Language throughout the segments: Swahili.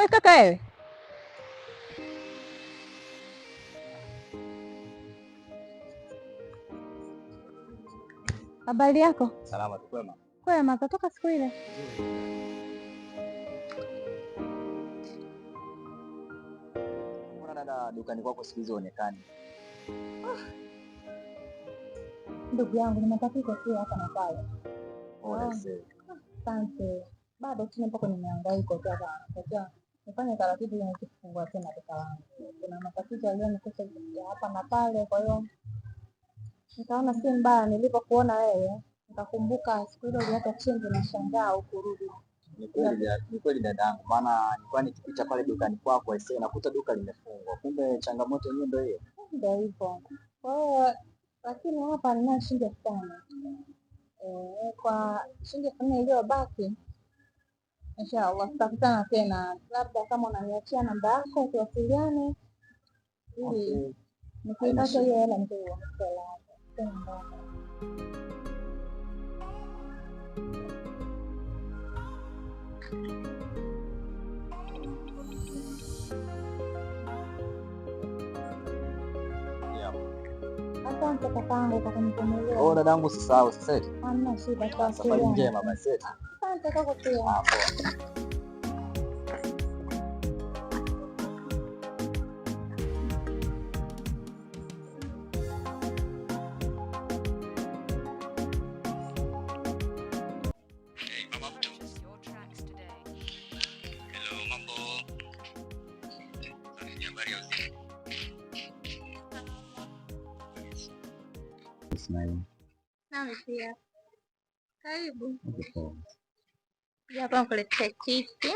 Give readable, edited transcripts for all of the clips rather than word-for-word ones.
Wewe kaka wewe. Habari yako? Salama tu. Kwema? Kwema, katoka siku ile. Mbona dada dukani kwako siku hizi huonekani? Ndugu yangu, nimepata tu hapa na pale. Asante. Bado tuna mpaka nimehangaika kwa nifanye taratibu ili nikifungua tena duka langu. Kuna matatizo yaliyonikuta hapa na pale, kwa hiyo nikaona si mbaya nilipokuona wewe. Nikakumbuka siku ile uliacha chenji na shangaa ukurudi. Ni kweli dadangu, maana nilikuwa nikipita pale dukani kwako aisee nakuta duka limefungwa. Kumbe changamoto yenyewe ndio hiyo. Ndio hivyo. Kwa hiyo lakini hapa nina shilingi 5,000. Kwa shilingi 5,000 iliyobaki inshallah tutakutana tena. Labda kama unaniachia namba yako tuwasiliane ili nikipata hiyo hela ndio nitakupa. Asante kakaangu kwa kunivumilia. Oh dadangu, usisahau sasa hivi. Hamna shida, safari njema basi. Asante kaka pia. Nami pia. Karibu. Hapa nikuletea chipsi.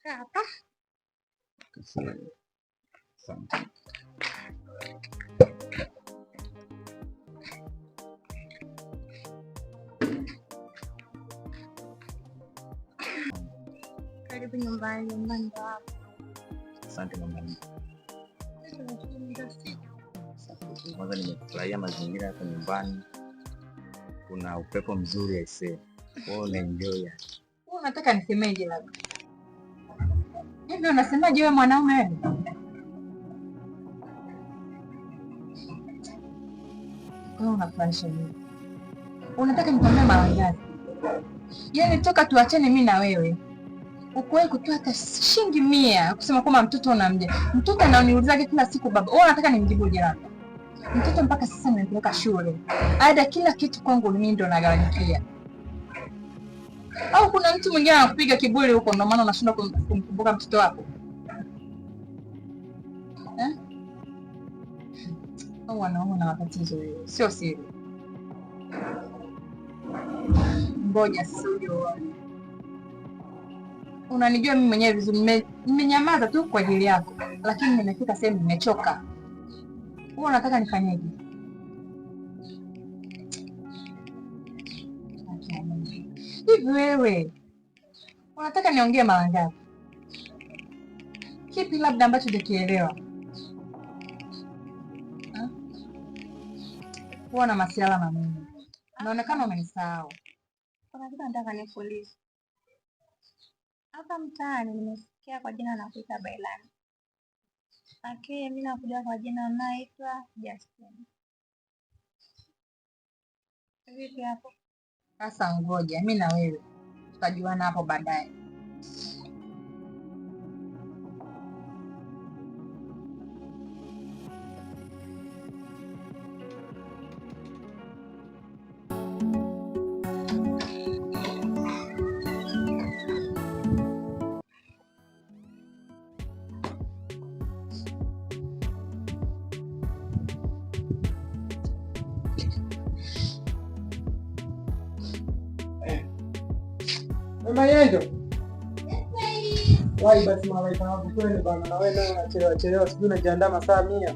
Hapa. Karibu nyumbani wapo. Asante mama. Kwanza nimefurahia mazingira hapa nyumbani. Kuna upepo mzuri aisee. Wewe unaenjoy. Wewe unataka nisemeje labda? Ndio unasemaje wewe mwanaume wewe? Wewe unafurahisha nini? Unataka nikwambie mara ngapi? Yaani toka tuachane mimi na wewe. Ukuwahi kutoa hata shilingi 100 kusema kwamba mtoto unamja. Mtoto ananiulizaje kila siku baba? Wewe unataka nimjibuje labda? Mtoto mpaka sasa nimepeleka shule. Ada kila kitu kwangu mimi ndo nagharamikia. Au kuna mtu mwingine anakupiga kiburi huko ndio maana unashindwa kumkumbuka mtoto wako? Au wanaume na matatizo hiyo, sio siri. Ngoja sio. Unanijua mimi mwenyewe vizuri, nimenyamaza tu kwa ajili yako, lakini nimefika sehemu nimechoka. Wewe unataka nifanyeje? Hivi wewe unataka niongee mara ngapi? Kipi labda ambacho hujakielewa? Huwa na masiala na mimi. Unaonekana umenisahau. Kuna kitu nataka nikuulize. Hapa mtaani nimesikia kwa jina la kuita Bailani. Lakini mimi nakuja kwa jina naitwa Justin. Vipi hapo? Sasa ngoja mimi na wewe tutajuana hapo baadaye. Mama Yendo. Wai basi malaika wangu twende bana, na wewe leo unachelewa, sijui unajiandaa masaa 100.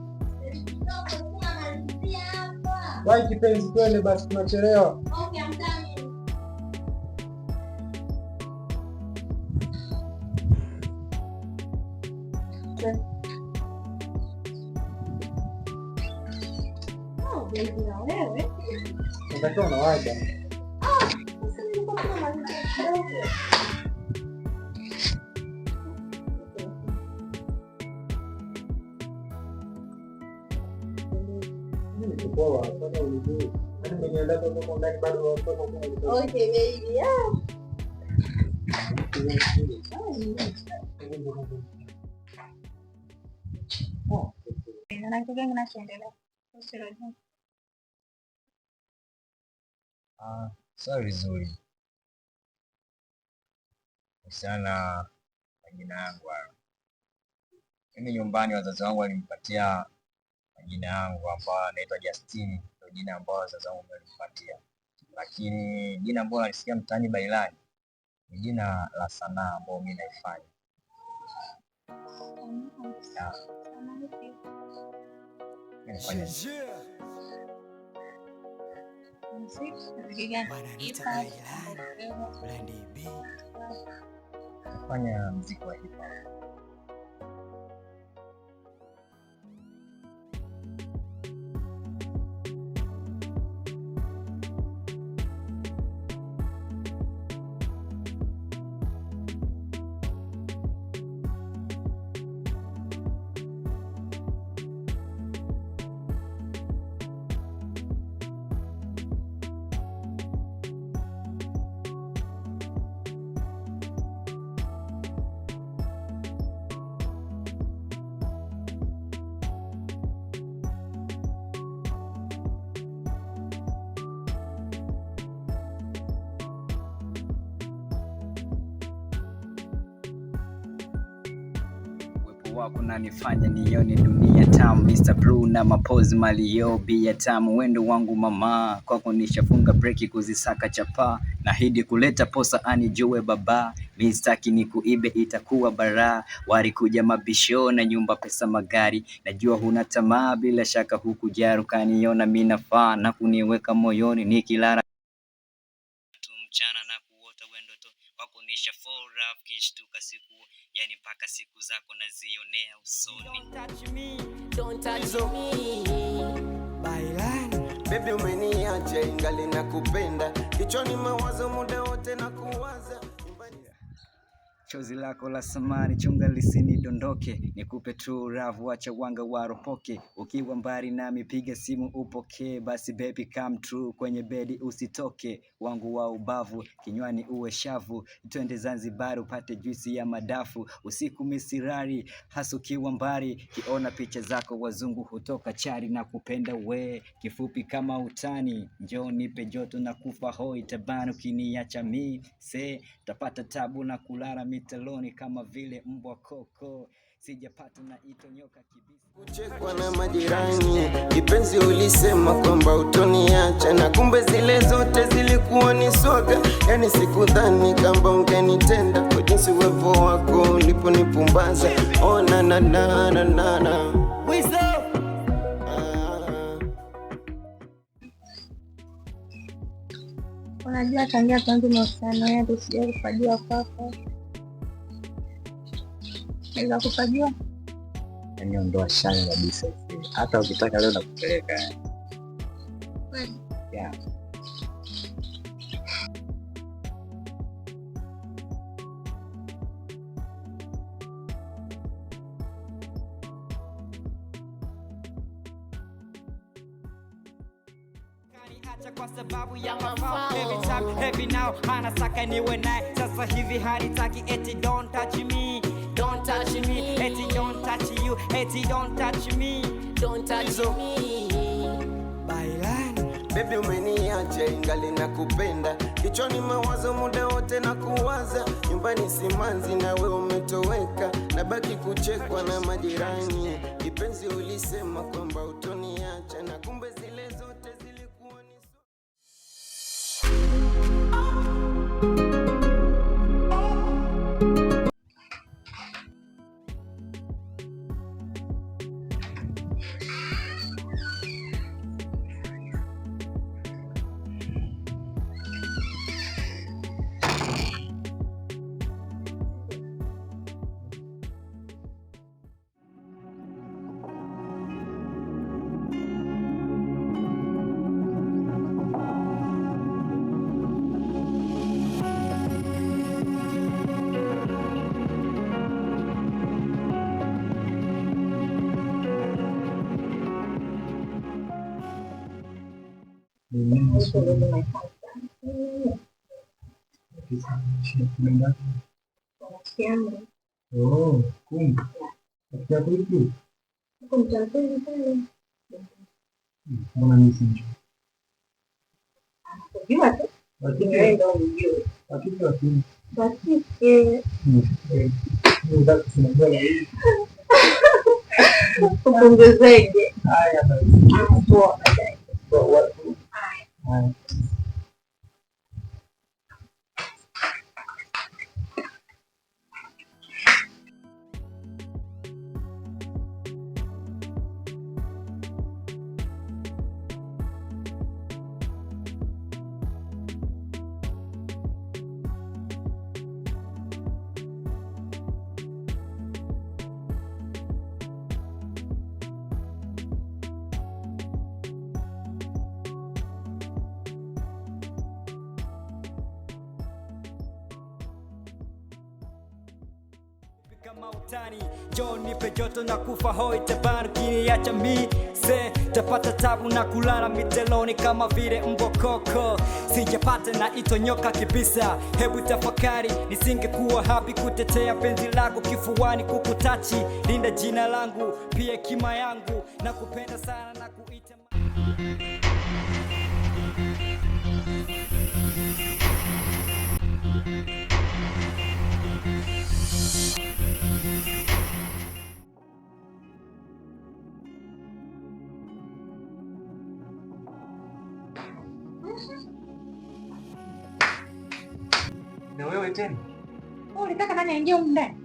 Wai kipenzi, twende basi tunachelewa. Okay, I'm coming. Okay. Oh, baby na wewe. Unataka unawaja. Sasa nilikuwa namaliza kidogo. Poa, sasa unijui. Hadi mwenyeenda kwa ndani bado watoto kwa. Okay, baby. Yeah. Na kitu gani kinachoendelea? Usirudia. Swali zuri kuhusiana majina yangu hayo. Mimi nyumbani wazazi wangu walinipatia majina yangu ambayo naitwa Justin, ndio jina ambalo wazazi wangu walinipatia. Lakini jina ambalo nalisikia mtaani Bailani ni jina la sanaa ambalo mimi naifanya. Nafanya muziki wa hip hop. Wako nanifanya nione dunia tamu, Mr. Blue na mapozi malio bia tamu, wendo wangu mama, kwako nishafunga breki kuzisaka chapa, nahidi kuleta posa anijue baba, mistaki ni kuibe itakuwa bara, wari kuja mabisho na nyumba pesa magari, najua huna tamaa bila shaka huku jaru, kaniona minafaa na kuniweka moyoni nikilala mchana na kuota wendoto wako nisha fall up kishtuka siku yani mpaka siku zako nazionea usoni. Don't touch me. Bailani. Baby umeniacha ingali nakupenda, kichwani mawazo muda wote na kuwaza. Chozi lako la samani chunga lisinidondoke, nikupe true love wacha wanga waropoke, ukiwa mbali nami piga simu upokee, basi baby come true kwenye bedi usitoke, wangu wa ubavu kinywani uwe shavu, twende Zanzibar upate juisi ya madafu, usiku misirari hasukiwa mbali, kiona picha zako wazungu hutoka chari, na kupenda we kifupi kama utani, njoo nipe joto na kufa hoi tabanu, kiniacha mi se tapata tabu na kulala mitaloni kama vile mbwa koko, sijapata na itonyoka kibisi. Kuchekwa na majirani, kipenzi ulisema kwamba utoniacha, na kumbe zile zote zilikuwa ni swaga, yani sikudhani kamba ungenitenda, kwa jinsi uwepo wako uliponipumbaza. Oh na na na na na na Unajua tangia tuanze mahusiano yetu sijawahi kufajua kwako. Naweza kufajua? Yaani ondoa shaka kabisa. Hata ukitaka leo nakupeleka. Kweli? Yeah. Kwa sababu ya mafao every time every now anasaka niwe naye, sasa hivi hanitaki eti don't touch me, don't touch me, eti don't touch you, eti don't touch me, don't touch me. Bailani. Baby umeniacha ingali nakupenda, kichwani mawazo muda wote na kuwaza, nyumbani simanzi na we umetoweka, nabaki kuchekwa na majirani, kipenzi ulisema kwamba utoniacha, na kumbe zile zote zilikuwa ni Oh, kumbe. Katika vipi? Mbona mimi sijui? Upongezeke. Haya basi. Haya. Kama utani John nipe joto na kufa hoi tabani kiniacha mi se tapata tabu na kulala miteloni kama vile mbokoko sijapata na itonyoka kibisa. Hebu tafakari nisingekuwa happy kutetea penzi lako kifuani kukutachi. Linda jina langu pia kima yangu na kupenda sana na kuita Na wewe tena? Ulitaka nani aingie huko ndani?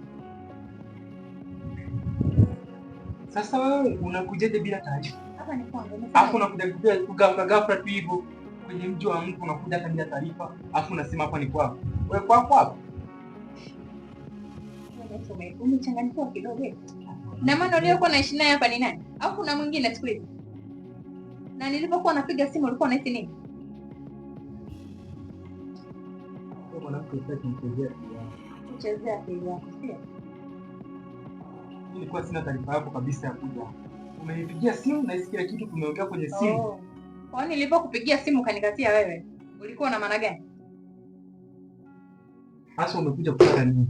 Sasa wewe unakujaje bila taarifa? Hapa ni kwangu. Alafu unakuja ghafla tu hivyo kwenye mji wa mtu unakuja hata bila taarifa. Alafu unasema hapa ni kwako. Wewe kwako hapa? Umechanganyikiwa kidogo. Na maana uliokuwa naishi naye hapa ni nani? Au kuna mwingine siku hizi? Na nilipokuwa napiga simu ulikuwa unahisi nini? Mwanamke unataka kumchezea Kuchezea akili yako, sio? Nilikuwa sina taarifa yako kabisa ya kuja. Umenipigia simu na kila kitu tumeongea kwenye simu. Oh. Kwa nini nilipokupigia simu kanikatia wewe? Ulikuwa na maana gani? Hasa umekuja kupata nini?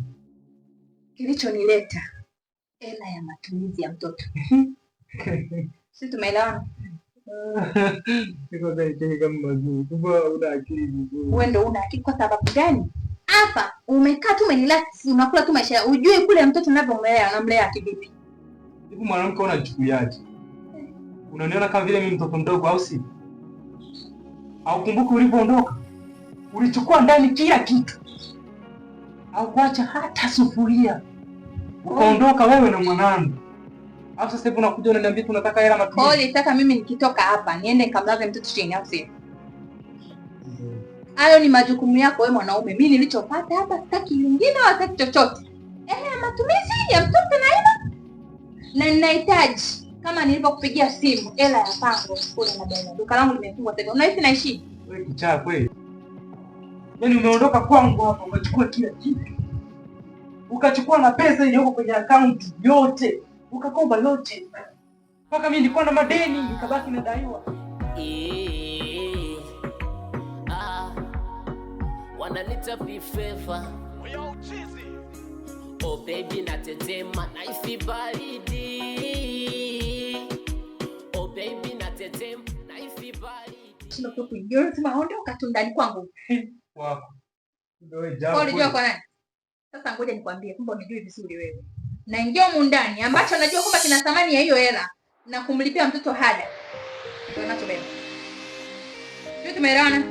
Kilichonileta hela ya matumizi ya mtoto. Sisi tumeelewana? Niko zaidi kama mazuri. Kubwa una akili vizuri. Wewe ndio una akili kwa sababu gani? Hapa umekaa tu umenilaki unakula tu maisha. Ujue kule mtoto unapomlea unamlea kivipi? Hivi mwanamke unachukuliaje? Unaniona kama vile mimi mtoto mdogo au si? Au kumbuka ulipoondoka? Ulichukua ndani kila kitu. Au kuacha hata sufuria. Ukaondoka wewe na mwanangu. Hapo sasa hivi unakuja unaniambia tunataka hela matumizi. Kwa hiyo nitaka mimi nikitoka hapa niende nikamlaze mtoto chini au sio? Hayo ni majukumu yako wewe mwanaume. Mimi nilichopata hapa sitaki lingine wala sitaki chochote. Matumizi ya mtoto naenda. Na ninahitaji kama nilipokupigia simu hela ya pango kule na bwana. Duka langu limefungwa sasa. Unahisi naishi? Wewe kichaa kweli. Yaani umeondoka kwangu hapa umechukua kila kitu. Ukachukua na pesa iliyoko kwenye account yote. Ukakomba yote. Mpaka mimi nilikuwa na madeni nikabaki nadaiwa. Wananita bifeva. Oh baby natetema naifi baridi. Oh baby natetema naifi baridi. Sina kukuingia tuma ondoka tu ndani kwangu. Wako. Ndio Unajua kwa nani? Sasa ngoja nikwambie kumbe unijui vizuri wewe. Naingia humu ndani ambacho najua kwamba kina thamani ya hiyo hela na kumlipia mtoto ada. Ndio ninachobeba. Sio tumeelewana?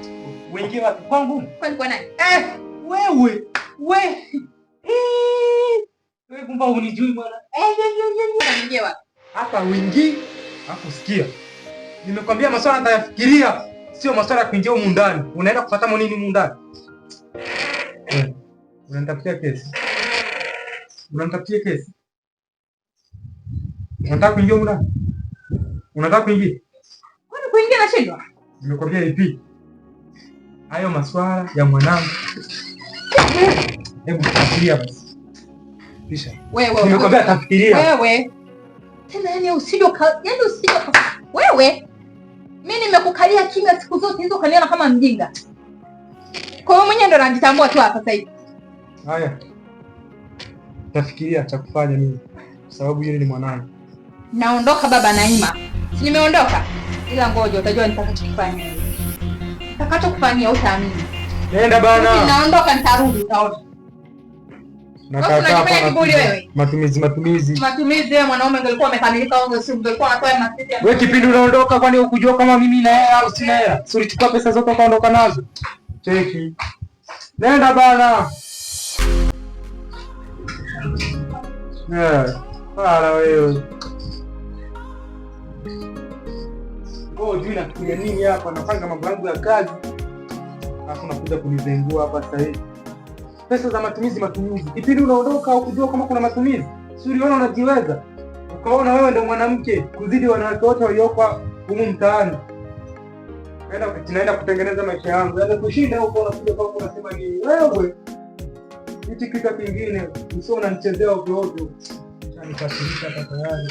Uingie wapi kwangu? Kwani kwa nani? Wewe. Wewe kumbe unijui bwana. Uingie wapi? Hapa uingie, hapo sikia. Nimekwambia masuala nitayafikiria, sio masuala ya kuingia humu ndani. Unaenda kufuata nini humu ndani? Unanitafutia kesi. Unanitafutia kesi. Unataka kuingia humu ndani? Unataka kuingia? Kwani kuingia na shindwa? Nimekwambia hivi. Hayo masuala ya mwanangu. Hebu fikiria basi. Kisha. Wewe. Nimekwambia tafikiria. Wewe. Tena yani usije wewe. Mimi nimekukalia kimya siku zote hizo ukaniona kama mjinga. Kwa hiyo mwenyewe ndo najitambua tu hapa sasa hivi. Haya. Nafikiria cha kufanya mimi. Kwa sababu yule ni mwanangu. Naondoka baba Naima. Si nimeondoka. Ila ngoja utajua nitakachokifanya. Nitakachokufanyia utaamini. Nenda bana. Naondoka nitarudi utaona. Matumizi wewe mwanaume ungelikuwa umekamilika wewe si ungekuwa unatoa masiti. Wewe kipindi unaondoka kwani ukujua kama mimi na yeye au sina hela? Si ulichukua pesa zote ukaondoka nazo? Cheki. Nenda bana. Para wewe. Juu nakuja nini hapa? Napanga mambo yangu ya kazi. Alafu nakuja kunizengua hapa sasa hivi. Pesa za matumizi. Kipindi unaondoka ukujua kama kuna matumizi. Si uliona unajiweza? Ukaona wewe ndio mwanamke kuzidi wanawake wote walioko humu mtaani. Naenda kutengeneza maisha yangu. Yaani kushinda huko unakuja kwa unasema ni wewe. Hichi kitu kingine usio unanichezea ovyo ovyo. Nikasirisha hata tayari.